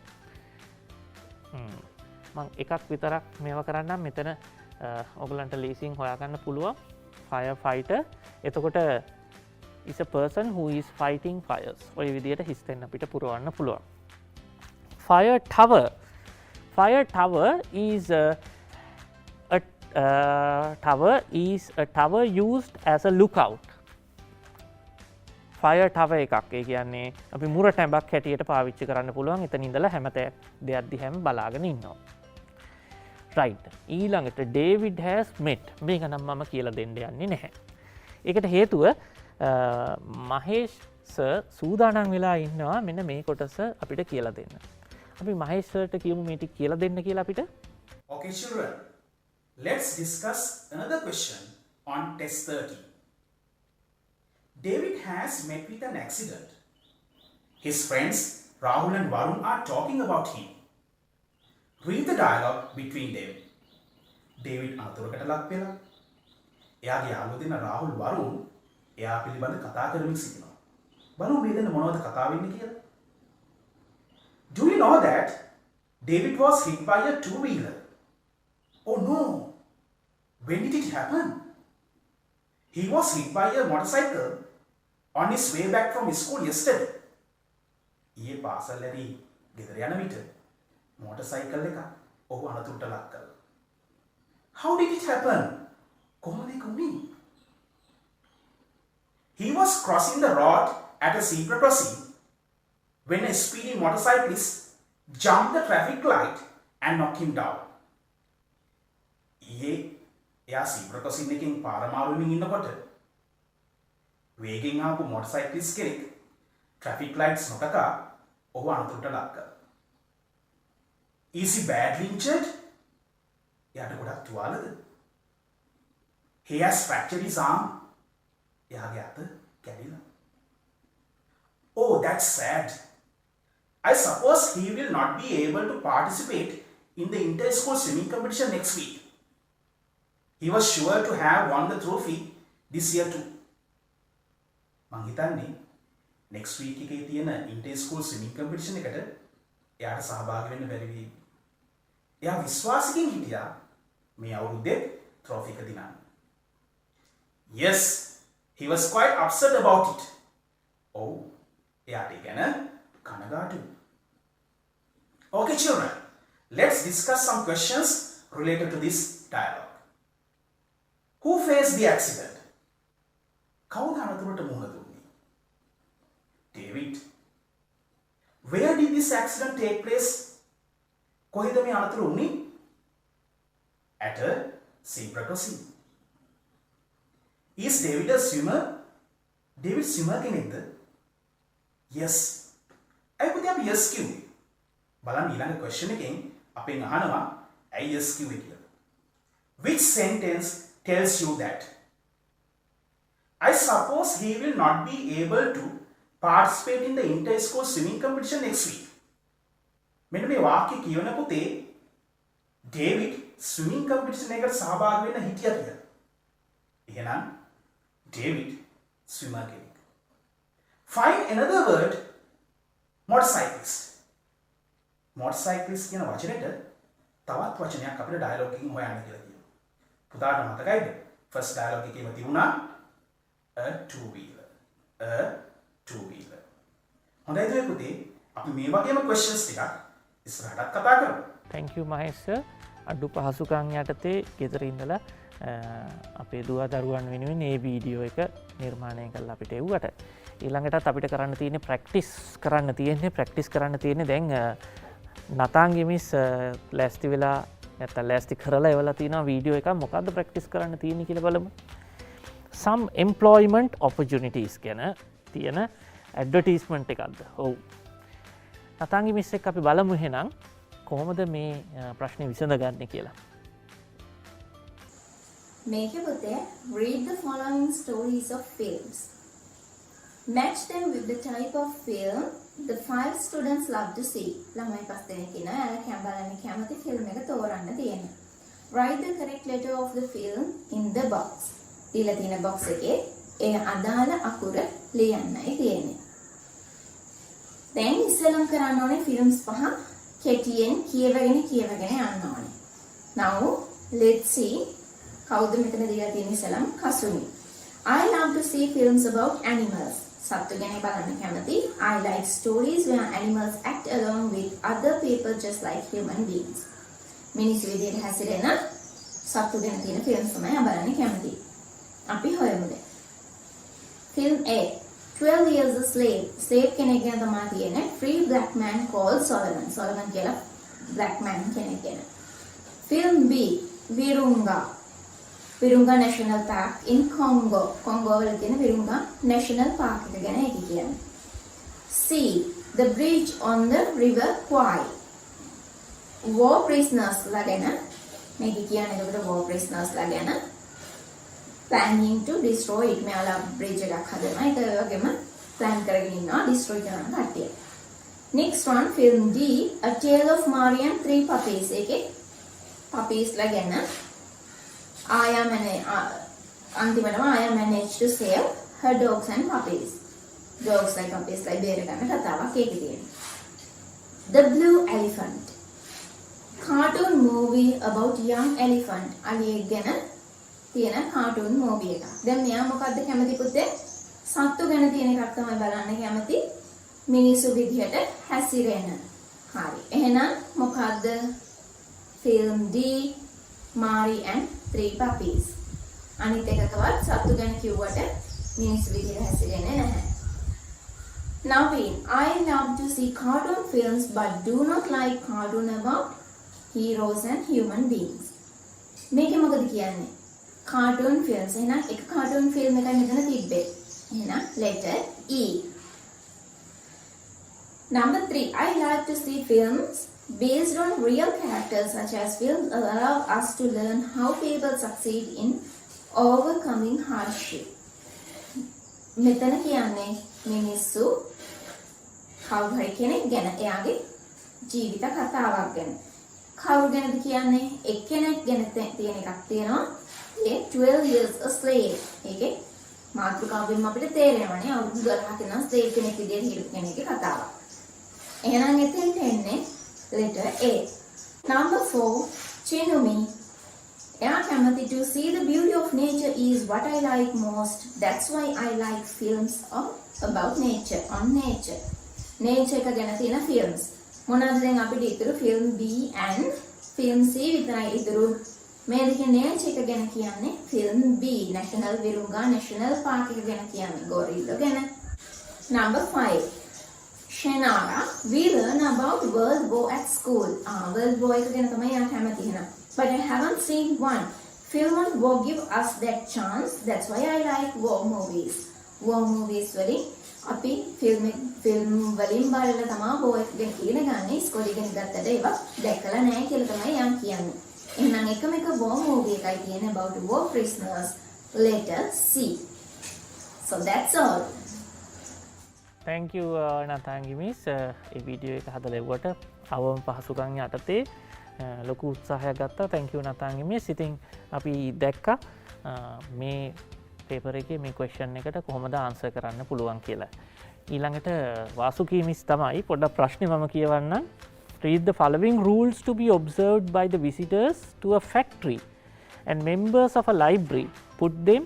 මම එකක් විතරක් මේව කරන්නම්. මෙතන ඔයගලන්ට ලේසියෙන් හොයාගන්න පුළුවන්. Firefighter. එතකොට is a person who is fighting fires. ඔය විදිහට හිස්තෙන් අපිට පුරවන්න පුළුවන්. Fire tower. Fire tower is a tower used as a lookout. Fire tower එකක්. ඒ කියන්නේ අපි මුර ටැඹක් හැටියට පාවිච්චි කරන්න පුළුවන්. එතන ඉඳලා හැම දෙයක් දිහාම බලාගෙන ඉන්නවා. right. ඊළඟට David has met. මේක නම් මම කියලා දෙන්න යන්නේ නැහැ. ඒකට හේතුව මහේෂ් සර් සූදානම් වෙලා ඉන්නවා මෙන්න මේ කොටස අපිට කියලා දෙන්න. අපි මහේෂ් සර්ට කියමු මේ ටික කියලා දෙන්න කියලා අපිට. Okay children, let's discuss another question on test 30. David has met with an accident. His friends Rahul and Varun are talking about him. Read the dialogue between them. David අනතුරකට ලක් වෙලා එයාගේ යාළුවෝ දෙන Rahul Varun එයා පිළිබඳ කතා කරමින් සිටිනවා. බලමු මේ දෙන්න මොනවද කතා වෙන්නේ කියලා. Do you know that David was hit by a two-wheeler? Oh no. When did it happen? He was hit by a motorcycle on his way back from school yesterday. ඊයේ පාසලේදී ගෙදර යන විට motorcycle එක ඔහු අනතුරට ලක් කළා. How did it happen? කොහොමද ඒක වුනේ? He was crossing the road at a zebra crossing when a speeding motorcyclist jumped the traffic light and knocked him down. ඊයේ එයා zebra crossing එකකින් පාර මාරුවෙමින් ඉන්නකොට වේගෙන් ආපු motorcyclist කෙනෙක් traffic lights නොතකා ඔහු අනතුරට ලක් කළා. Is he badly injured? එයාට ගොඩක් තුවාලද? He has fractured his arm. එයාගේ අත කැඩිලා. Oh, that's sad. I suppose he will not be able to participate in the inter-school swimming competition next week. He was sure to have won the trophy this year too. මං හිතන්නේ next week එකේ තියෙන inter-school swimming competition එකට එයාට සහභාගී වෙන්න බැරි වෙයි. එයා විශ්වාසකින් හිටියා මේ අවුරුද්දේ trophy එක දිනන්න. Yes, he was quite upset about it. Oh, එයාට ගැන කනගාටුයි. Okay children, let's discuss some questions related to this dialogue. Who faced the accident? කවුද අනතුරට මුහුණ දුන්නේ? David. Where did this accident take place? කොහෙද මේ අනතුර වුනේ? At a zebra crossing. Is David a swimmer? David swimmer කෙනෙක්ද? Yes. ඇයි පුතේ අපි yes කිව්වේ? බලන්න ඊළඟ question එකෙන් අපෙන් අහනවා ඇයි yes කිව්වේ කියලා. Which sentence tells you that? I suppose he will not be able to participate in the inter-school swimming competition next week. මෙන්න මේ වාක්‍ය කියවන පුතේ David swimming competition එකට සහභාගී වෙන්න හිටියා කියලා. එහෙනම් David swimmer කෙනෙක්. Find another word motorcyclist. Motorcyclist කියන වචනෙට තවත් වචනයක් අපිට dialogue එකකින් හොයන්න කියලා කියනවා. පුතාට මතකයිද? first dialogue එකේම තිබුණා a two-wheeler. A two-wheeler. හොඳයිද පුතේ? අපි මේ වගේම questions ටිකක් ඉස්සරහට කතා කරමු. Thank you Mahesh sir. අඩු පහසුකම් යටතේ ගෙදර ඉඳලා අපේ දුව දරුවන් වෙනුවෙන් ඒ වීඩියෝ එක නිර්මාණය කල් අපිට එව්වට ඊළඟටත් අපිට කරන්න තියෙන ප්‍රක්ටිස් කරන්න තියෙන්නේ ප්‍රක්ටිස් කරන්න තියෙන දැන් නතාන්ගෙමිස් ලැස්ති වෙලා ඇත ලැස්ති කරලා එවල තින වීඩියෝ එක මොකක්ද ප්‍රක්ටිස් කරන්න තියෙන කියල බලමු some employment opportunities ගැන තියෙන ඇඩ්වර්ටයිස්මන්ට් එකක්ද ඔවු නතාන්ගේ මිස් එක් අපි බලමු හෙනම් කොහොමද මේ ප්‍රශ්නය විසඳ ගන්න කියලා මේක පුතේ read the following stories of films match them with the type of film the 5 students love to see ළමයි පස් දෙනෙක් ඉන්නවා එයාලා බලන්න කැමති ෆිල්ම් එක තෝරන්න තියෙනවා write the correct letter of the film in the box දීලා තියෙන box එකේ ඒ අදාළ අකුර ලියන්නයි තියෙන්නේ දැන් ඉස්සෙල්ලම කරන්න ඕනේ ෆිල්ම්ස් පහ කෙටියෙන් කියවගෙන යන්න ඕනේ now let's see කවුද මෙතන දීලා තියෙන ඉස්සෙල්ලම කසුමි I love to see films about animals සත්තු ගැන බලන්න කැමති I like stories where animals act along with other people just like human beings මිනිස්සු විදිහට හැසිරෙන සත්තු ගැන තියෙන ෆිල්ම්ස් තමයි බලන්න කැමති අපි හොයමු දැන් film A 12 years a slave කෙනෙක් ගැන තමයි තියෙන්නේ free black man called Solomon කියලා black man කෙනෙක් ගැන film B Virunga National Park in Congo වල තියෙන Virunga National Park එක ගැන ඒක කියන්නේ C the bridge on the river Kwai war prisoners ලා ගැන මේක කියන්නේ ඒකට war prisoners ලා ගැන planning to destroy it මෙයාලා bridge එකක් හදනවා ඒක වගේම plan කරගෙන ඉන්නවා destroy කරන්න කට්ටිය next one film D a tale of Mary and 3 puppies එකේ puppies ලා ගැන අන්තිමටම Aya managed to save her dogs and puppies dogs like puppies like බේර ගන්න කතාවක් ඒකේ තියෙනවා the blue elephant cartoon movie about young elephant අලියෙක් ගැන තියෙන කාටුන් මූවි එකක්. දැන් මෙයා මොකද්ද කැමති පුතේ? සත්තු ගැන තියෙන එකක් තමයි බලන්න කැමති. මිනිසු විදිහට හැසිරෙන. හරි. එහෙනම් මොකද්ද? film D Mary and 3 puppies. අනිත් එකකවත් සත්තු ගැන කිව්වට මිනිසු විදිහට හැසිරෙන්නේ නැහැ. Naveen, I love to see cartoon films but do not like cartoon about heroes and human beings. මේකේ මොකද කියන්නේ? cartoon films එහෙනම් එක cartoon film එකක් මෙතන තිබ්බේ එහෙනම් letter E number 3 I like to see films based on real characters such as films allow us to learn how people succeed in overcoming hardship මෙතන කියන්නේ මිනිස්සු කවුරු හරි කෙනෙක් ගැන එයාගේ ජීවිත කතාවක් ගැන කවුරු ගැනද කියන්නේ එක්කෙනෙක් ගැන තියෙන එකක් තියෙනවා ඒ 12 years a slave ඒකේ මාතෘකාවෙන් අපිට තේරෙනවනේ අවුරුදු 12ක ඉඳන් slave කෙනෙක් විදිහට හිටපු කෙනෙක්ගේ කතාවක්. එහෙනම් එතෙන්ට එන්නේ letter A. Number 4 Chinumi එයා කැමති to see the beauty of nature is what I like most. That's why I like films about nature on nature. nature එක ගැන තියෙන films. මොනවද දැන් අපිට ඉතුරු film B and film C විතරයි ඉතුරු. මේ දෙකේ nature එක ගැන කියන්නේ film B National Virunga National Park එක ගැන කියන්නේ gorilla ගැන. Number 5 Shenara we learn about World War at school. World War එක ගැන තමයි යා කැමති එහෙනම්. But I haven't seen one. Film on war give us that chance. That's why I like war movies. War movies වලින් අපි film වලින් බලලා තමයි war එක ගැන ඉගෙන ගන්න. ඉස්කෝලේ ඉගෙන ගත්තට ඒවා දැකලා නැහැ කියලා තමයි යා කියන්නේ. එහෙනම් එකම එක war movie එකයි තියෙන්නේ about war prisoners letter C. So that's all. Thank you Nathangi miss ඒ වීඩියෝ එක හදලා එව්වට අවම පහසුකම් යටතේ ලොකු උත්සාහයක් ගත්තා. Thank you Nathangi miss. ඉතින් අපි දැක්කා මේ පේපර් එකේ මේ question එකට කොහොමද answer කරන්න පුළුවන් කියලා. ඊළඟට වාසුකී මිස් තමයි පොඩ්ඩක් ප්‍රශ්නේ මම කියවන්නම්. Read the following rules to be observed by the visitors to a factory and members of a library. Put them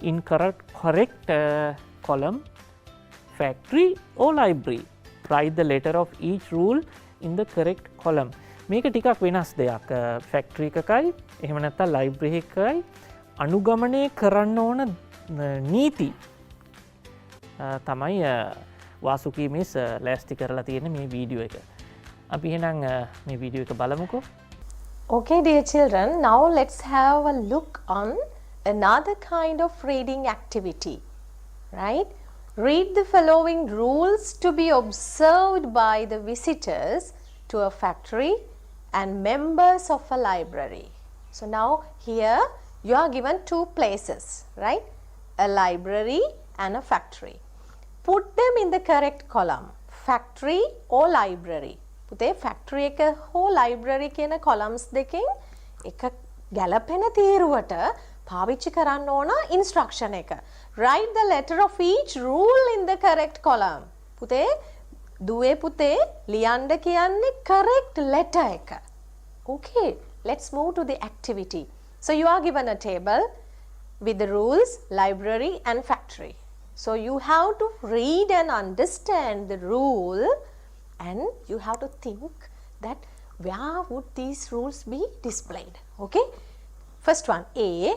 in correct column factory or library. Write the letter of each rule in the correct column. මේක ටිකක් වෙනස් දෙයක්. Factory එකකයි එහෙම නැත්නම් library එකකයි අනුගමනය කරන්න ඕන නීති තමයි වාසුකී මිස් ලෑස්ති කරලා තියෙන මේ වීඩියෝ එක. අපි එහෙනම් මේ වීඩියෝ එක බලමුකෝ. Okay, dear children, now let's have a look on another kind of reading activity, right? Read the following rules to be observed by the visitors to a factory and members of a library. So now here you are given two places, right? A library and a factory. Put them in the correct column, factory or library. පුතේ factory එක හෝ library කියන columns දෙකෙන් එක ගැලපෙන තීරුවට පාවිච්චි කරන්න ඕන ඉන්ස්ට්‍රක්ෂන් එක. Write the letter of each rule in the correct column. පුතේ දුවේ පුතේ ලියන්න කියන්නේ correct letter එක. Okay, let's move to the activity. So you are given a table with the rules, library and factory. So you have to read and understand the rule and you have to think that where would these rules be displayed. Okay, first one, A,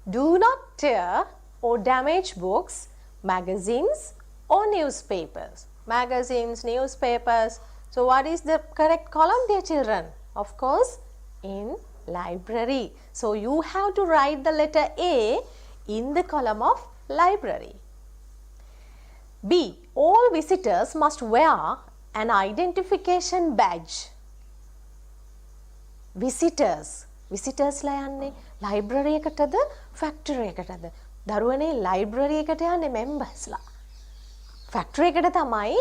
do not tear or damage books, magazines or newspapers. Magazines, newspapers. So what is the correct column, dear children? Of course, in library. So you have to write the letter A in the column of library. B, all visitors must wear an identification badge. Visitors ලා යන්නේ library එකටද factory එකටද? දරුවනේ library එකට යන්නේ members ලා. Factory එකට තමයි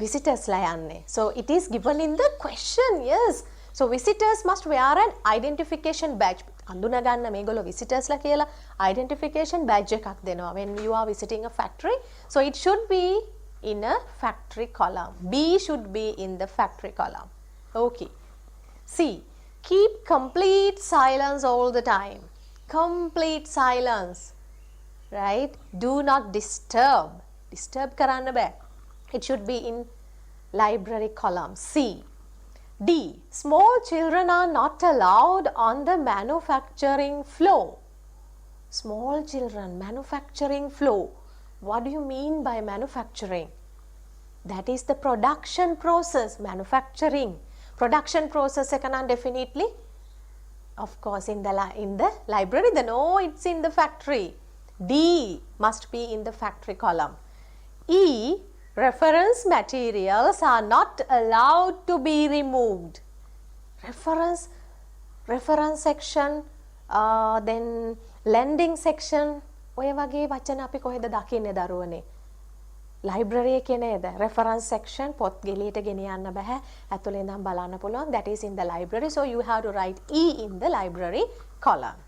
visitors ලා යන්නේ. So it is given in the question, yes. So visitors must wear an identification badge. අඳුන ගන්න මේගොල්ලෝ visitors ලා කියලා identification badge එකක් දෙනවා when you are visiting a factory. So it should be in a factory column. B should be in the factory column. Okay. C, keep complete silence all the time. Complete silence. Right? Do not disturb. Disturb karanna bෑ. It should be in library column. C. D, small children are not allowed on the manufacturing floor. Small children, manufacturing floor. What do you mean by manufacturing? That is the production process, manufacturing. Production process එකනම් definitely, of course, in the library. Then no, it's in the factory. D must be in the factory column. E, reference materials are not allowed to be removed. Reference section, then lending section. ඔය වගේ වචන අපි කොහෙද දකින්නේ දරුවනේ? library එකේ නේද? reference section පොත් ගෙලියට ගෙනියන්න බෑ. ඇතුලේ ඉඳන් බලන්න පුළුවන්. That is in the library. So you have to write E in the library column.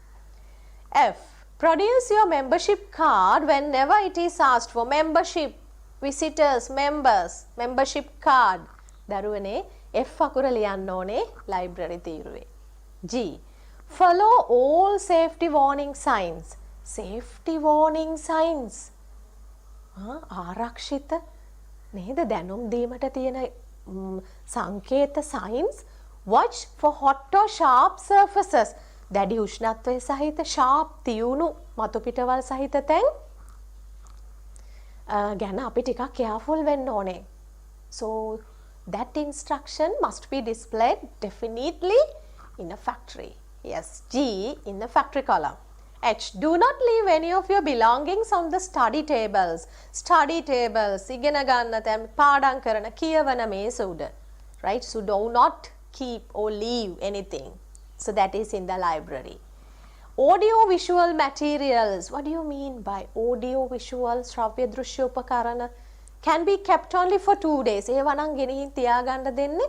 F, produce your membership card whenever it is asked for. Membership, visitors, members, membership card. දරුවනේ F අකුර ලියන්න ඕනේ library තීරුවේ. G, follow all safety warning signs. Safety warning signs. ආරක්ෂිත නේද දැනුම් දීමට තියෙන සංකේත signs. Watch for hot or sharp surfaces. දැඩි උෂ්ණත්වයේ සහිත sharp තියුණු මතු පිටවල් සහිත තැන් ගැන අපි ටිකක් careful වෙන්න ඕනේ. So that instruction must be displayed definitely in a factory. Yes, G in the factory column. H, do not leave any of your belongings on the study tables. Study tables, ඉගෙන ගන්න තැන් පාඩම් කරන කියවන මේස උඩ. Right? So do not keep or leave anything. So that is in the library. Audio visual materials. What do you mean by audio visual? ශ්‍රව්‍ය දෘශ්‍ය උපකරණ can be kept only for 2 days. ඒවා නම් ගෙනිහින් තියාගන්න දෙන්නේ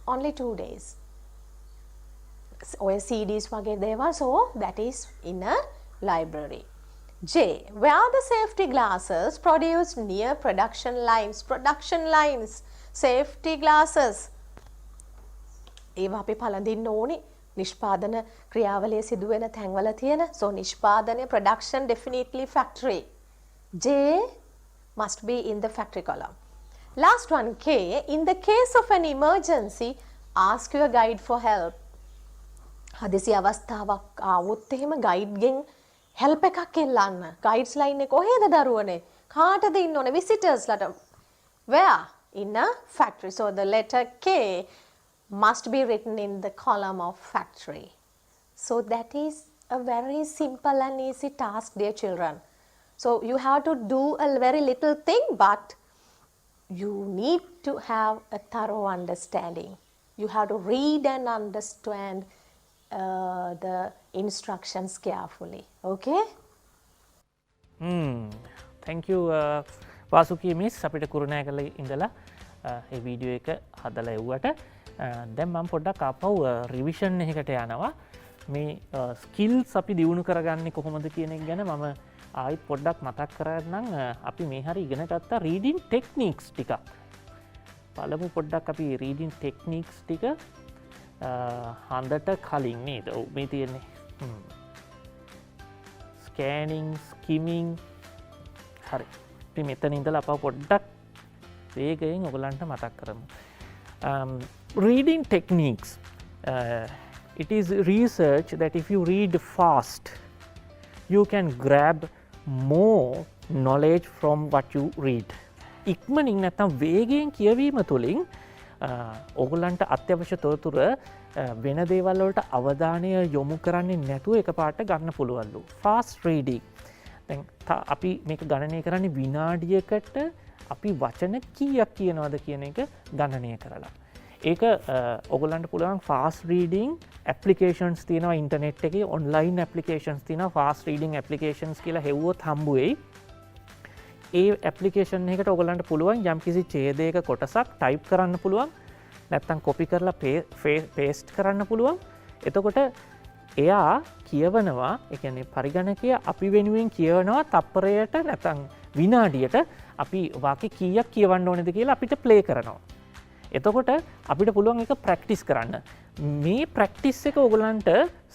only 2 days. Or CDs වගේ දේවල්. So that is in a library. J, wear the safety glasses produced near production lines. Production lines, safety glasses. ඒවා අපි පළඳින්න ඕනේ. නිෂ්පාදන ක්‍රියාවලිය සිදු වෙන තැන්වල තියෙන. So නිෂ්පාදනය, production definitely factory. J must be in the factory column. Last one, K, in the case of an emergency, ask your guide for help. හදිසි අවස්ථාවක් ආවොත් එහෙම ගයිඩ්ගෙන් help එකක් එල්ලන්න. guides line එක කොහෙද දරුවනේ? කාටද ඉන්න ඕනේ? visitors ලට. Where? In a factory. So the letter K must be written in the column of factory. So that is a very simple and easy task, dear children. So you have to do a very little thing, but you need to have a thorough understanding. You have to read and understand the instructions carefully. Okay? Thank you Vasuki miss අපිට කුරුණෑගල ඉඳලා ඒ video එක හදලා එව්වට දැන් මම පොඩ්ඩක් ආපහු revision එකකට යනවා මේ ස්කිල්ස් අපි දියුණු කරගන්නේ කොහොමද කියන එක ගැන මම ආයිත් පොඩ්ඩක් මතක් කරන්නම් අපි මේ හරි ඉගෙන ගත්තා රීඩින් ටෙක්නික්ස් ටිකක් බලමු පොඩ්ඩක් අපි රීඩින් ටෙක්නික්ස් ටික හඳට කලින් නේද ඔව් මේ තියෙන්නේ ස්කෑනින් ස්කිමින් හරි අපි මෙතන ඉඳලා අපව පොඩ්ඩක් වේගයෙන් ඔයගලන්ට මතක් කරමු reading techniques it is research that if you read fast you can grab more knowledge from what you read ඉක්මනින් නැත්නම් වේගයෙන් කියවීම තුළින් ඔයගලන්ට අත්‍යවශ්‍ය තොරතුරු වෙන දේවල් වලට අවධානය යොමු කරන්නේ නැතුව එකපාරට ගන්න පුළුවන්ලු fast reading දැන් අපි මේක ගණනය කරන්නේ විනාඩියකට අපි වචන කීයක් කියනවද කියන එක ගණනය කරලා. ඒක ඔයගොල්ලන්ට පුළුවන් fast reading applications තියෙනවා ඉන්ටර්නෙට් එකේ online applications තියෙනවා fast reading applications කියලා හෙව්වොත් හම්බ වෙයි. ඒ application එකකට ඔයගොල්ලන්ට පුළුවන් යම්කිසි ඡේදයක කොටසක් type කරන්න පුළුවන්. නැත්නම් copy කරලා paste කරන්න පුළුවන්. එතකොට එයා කියවනවා ඒ කියන්නේ පරිගණකය අපි වෙනුවෙන් කියවනවා තප්පරයට නැත්නම් විනාඩියට අපි වාක්‍ය කීයක් කියවන්න ඕනේද කියලා අපිට ප්ලේ කරනවා. එතකොට අපිට පුළුවන් ඒක ප්‍රැක්ටිස් කරන්න. මේ ප්‍රැක්ටිස් එක ඔයගලන්ට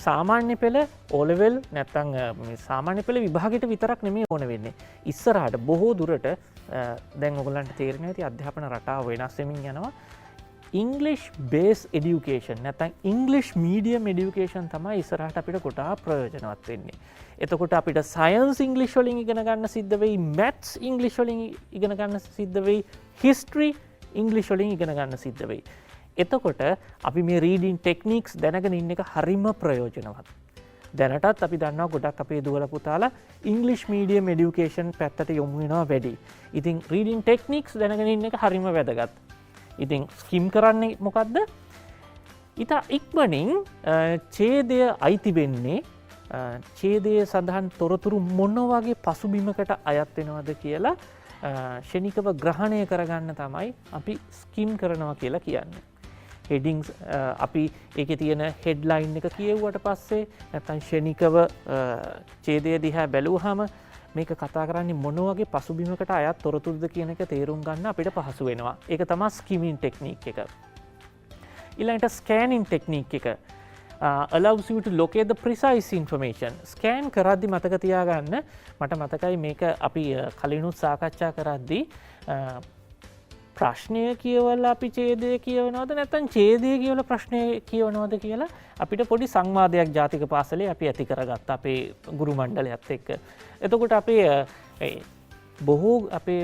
සාමාන්‍ය පෙළ O level නැත්නම් මේ සාමාන්‍ය පෙළ විභාගයට විතරක් නෙමෙයි ඕන වෙන්නේ. ඉස්සරහට බොහෝ දුරට දැන් ඔයගලන්ට තේරෙනවා ඇති අධ්‍යාපන රටාව වෙනස් වෙමින් යනවා. English based education නැත්නම් English medium education තමයි ඉස්සරහට අපිට ගොඩාක් ප්‍රයෝජනවත් වෙන්නේ. එතකොට අපිට science English වලින් ඉගෙන ගන්න සිද්ධ වෙයි, maths English වලින් ඉගෙන ගන්න සිද්ධ වෙයි, history English වලින් ඉගෙන ගන්න සිද්ධ වෙයි. එතකොට අපි මේ reading techniques දැනගෙන ඉන්න එක හරිම ප්‍රයෝජනවත්. දැනටත් අපි දන්නවා ගොඩක් අපේ දුවල පුතාලා English medium education පැත්තට යොමු වෙනවා වැඩි. ඉතින් reading techniques දැනගෙන ඉන්න එක හරිම වැදගත්. ඉතින් ස්කිම් කරන්නේ මොකක්ද ඉතා ඉක්මනින් ඡේදය අයිති වෙන්නේ ඡේදය සඳහන් තොරතුරු මොන වගේ පසුබිමකට අයත් වෙනවද කියලා ෂණිකව ග්‍රහණය කරගන්න තමයි අපි ස්කිම් කරනවා කියලා කියන්නේ හෙඩින්ග්ස් අපි ඒකේ තියෙන හෙඩ්ලයින් එක කියවුවට පස්සේ නැත්නම් ෂණිකව ඡේදය දිහා බැලුවාම මේක කතා කරන්නේ මොන වගේ පසුබිමකට අයත් තොරතුරුද කියන එක තේරුම් ගන්න අපිට පහසු වෙනවා. ඒක තමයි skimming technique එක. ඊළඟට scanning technique එක allows you to locate the precise information. scan කරද්දි මතක තියාගන්න මට මතකයි මේක අපි කලිනුත් සාකච්ඡා කරද්දී ප්‍රශ්නය කියවලා අපි ඡේදය කියවනවද නැත්නම් ඡේදය කියවලා ප්‍රශ්නය කියවනවද කියලා අපිට පොඩි සංවාදයක් ජාතික පාසලේ අපි ඇති කරගත්තා අපේ ගුරු මණ්ඩලයත් එක්ක. එතකොට අපේ බොහෝ අපේ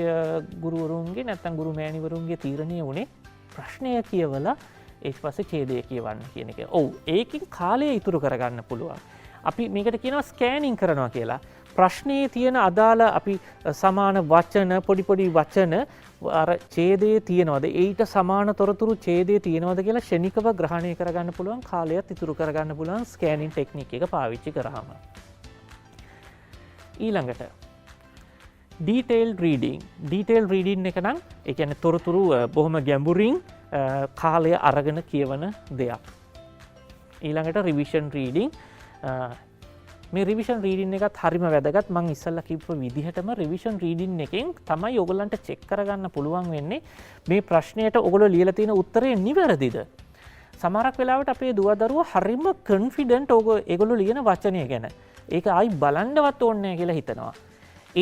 ගුරුවරුන්ගේ නැත්නම් ගුරු මෑණිවරුන්ගේ තීරණය වුණේ ප්‍රශ්නය කියවලා ඊට පස්සේ ඡේදය කියවන්න කියන එක. ඔව් ඒකෙන් කාලය ඉතුරු කරගන්න පුළුවන්. අපි මේකට කියනවා ස්කෑනින් කරනවා කියලා. ප්‍රශ්නයේ තියෙන අදාළ අපි සමාන වචන පොඩි පොඩි වචන අර ඡේදයේ තියෙනවද ඊට සමාන තොරතුරු ඡේදයේ තියෙනවද කියලා ෂණිකව ග්‍රහණය කරගන්න පුළුවන් කාලයත් ඉතුරු කරගන්න පුළුවන් ස්කෑනින් ටෙක්නික් එක පාවිච්චි කරාම. ඊළඟට ඩීටේල් රීඩින් එක නම් ඒ කියන්නේ තොරතුරු බොහොම ගැඹුරින් කාලය අරගෙන කියවන දෙයක්. ඊළඟට රිවිෂන් රීඩින් මේ රිවිෂන් රීඩින් එකත් හරිම වැදගත්. මම ඉස්සල්ලා කිව්ව විදිහටම රිවිෂන් රීඩින් එකෙන් තමයි ඔයගොල්ලන්ට චෙක් කරගන්න පුළුවන් වෙන්නේ මේ ප්‍රශ්නයට ඔයගොල්ලෝ ලියලා තියෙන උත්තරේ නිවැරදිද. සමහරක් වෙලාවට අපේ දුව දරුවෝ හරිම කොන්ෆිඩන්ට් ඒගොල්ලෝ ලියන වචනය ගැන. ඒක ආයි බලන්නවත් ඕනේ නැහැ කියලා හිතනවා.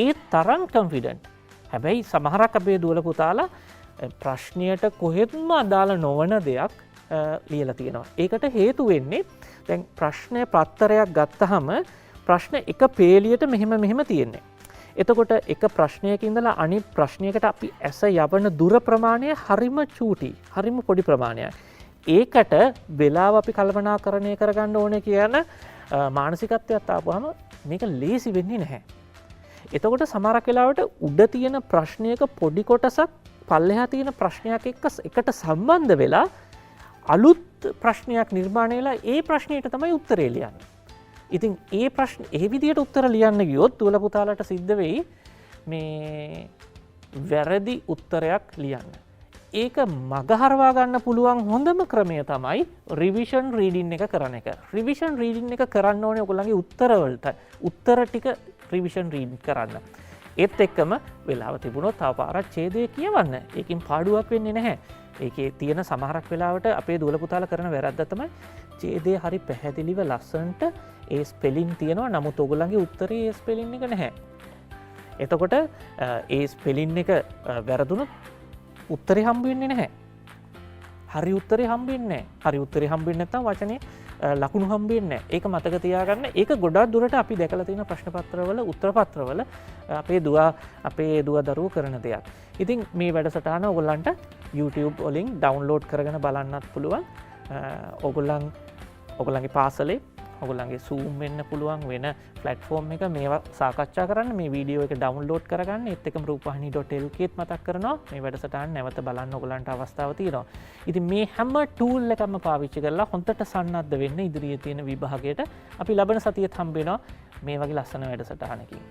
ඒ තරම් කොන්ෆිඩන්ට්. හැබැයි සමහරක් අපේ දුවල පුතාලා ප්‍රශ්නයට කොහෙත්ම අදාළ නොවන දෙයක් ලියලා තියෙනවා. ඒකට හේතු වෙන්නේ දැන් ප්‍රශ්නය පත්තරයක් ගත්තහම ප්‍රශ්න එක පේලියට මෙහෙම තියෙන්නේ. එතකොට එක ප්‍රශ්නයක ඉඳලා අනිත් ප්‍රශ්නයකට අපි ඇස යවන දුර ප්‍රමාණය හරිම චූටි, හරිම පොඩි ප්‍රමාණයක්. ඒකට වෙලාව අපි කල්පනාකරණය කරගන්න ඕනේ කියන මානසිකත්වයක් ආපුවාම මේක ලේසි වෙන්නේ නැහැ. එතකොට සමහරක් වෙලාවට උඩ තියෙන ප්‍රශ්නයක පොඩි කොටසක් පල්ලෙහා තියෙන ප්‍රශ්නයක් එකට සම්බන්ධ වෙලා අලුත් ප්‍රශ්නයක් නිර්මාණය වෙලා ඒ ප්‍රශ්නයට තමයි උත්තරේ ලියන්නේ. ඉතින් ඒ ප්‍රශ්න ඒ විදිහට උත්තර ලියන්න ගියොත් දුවල පුතාලට සිද්ධ වෙයි මේ වැරදි උත්තරයක් ලියන්න. ඒක මගහරවා ගන්න පුළුවන් හොඳම ක්‍රමය තමයි රිවිෂන් රීඩින් එක කරන එක. රිවිෂන් රීඩින් එක කරන්න ඕනේ ඔයගොල්ලන්ගේ උත්තරවලට. උත්තර ටික රිවිෂන් රීඩ් කරන්න. ඒත් එක්කම වෙලාව තිබුණොත් තව පාරක් ඡේදය කියවන්න. ඒකින් පාඩුවක් වෙන්නේ නැහැ. ඒකේ තියෙන සමහරක් වෙලාවට අපේ දුවල පුතාලා කරන වැරද්ද තමයි ඡේදය හරි පැහැදිලිව ලස්සනට ඒ ස්පෙලින් තියෙනවා. නමුත් ඔයගොල්ලන්ගේ උත්තරේ ඒ ස්පෙලින් එක නැහැ. එතකොට ඒ ස්පෙලින් එක වැරදුනොත් උත්තරේ හම්බ වෙන්නේ නැහැ. හරි උත්තරේ හම්බ වෙන්නේ නැහැ. හරි උත්තරේ හම්බ වෙන්නේ නැත්නම් වචනේ ලකුණු හම්බ වෙන්නේ නැහැ. ඒක මතක තියාගන්න. ඒක ගොඩක් දුරට අපි දැකලා තියෙන ප්‍රශ්න පත්‍රවල උත්තර පත්‍රවල අපේ දුව දරුවෝ කරන දෙයක්. ඉතින් මේ වැඩසටහන ඔයගොල්ලන්ට YouTube වලින් ඩවුන්ලෝඩ් කරගෙන බලන්නත් පුළුවන්. ඔයගොල්ලන්ගේ පාසලේ ඔයගොල්ලන්ගේ Zoom වෙන්න පුළුවන් වෙන platform එක මේවා සාකච්ඡා කරන්න. මේ වීඩියෝ එක ඩවුන්ලෝඩ් කරගන්න. ඒත් එක්කම rupavahini.lk ත් මතක් කරනවා. මේ වැඩසටහන නැවත බලන්න ඔයගොල්ලන්ට අවස්ථාව තියෙනවා. ඉතින් මේ හැම ටූල් එකක්ම පාවිච්චි කරලා හොඳට සන්නද්ධ වෙන්න ඉදිරියේ තියෙන විභාගයට අපි ලබන සතියේත් හම්බ වෙනවා මේ වගේ ලස්සන වැඩසටහනකින්.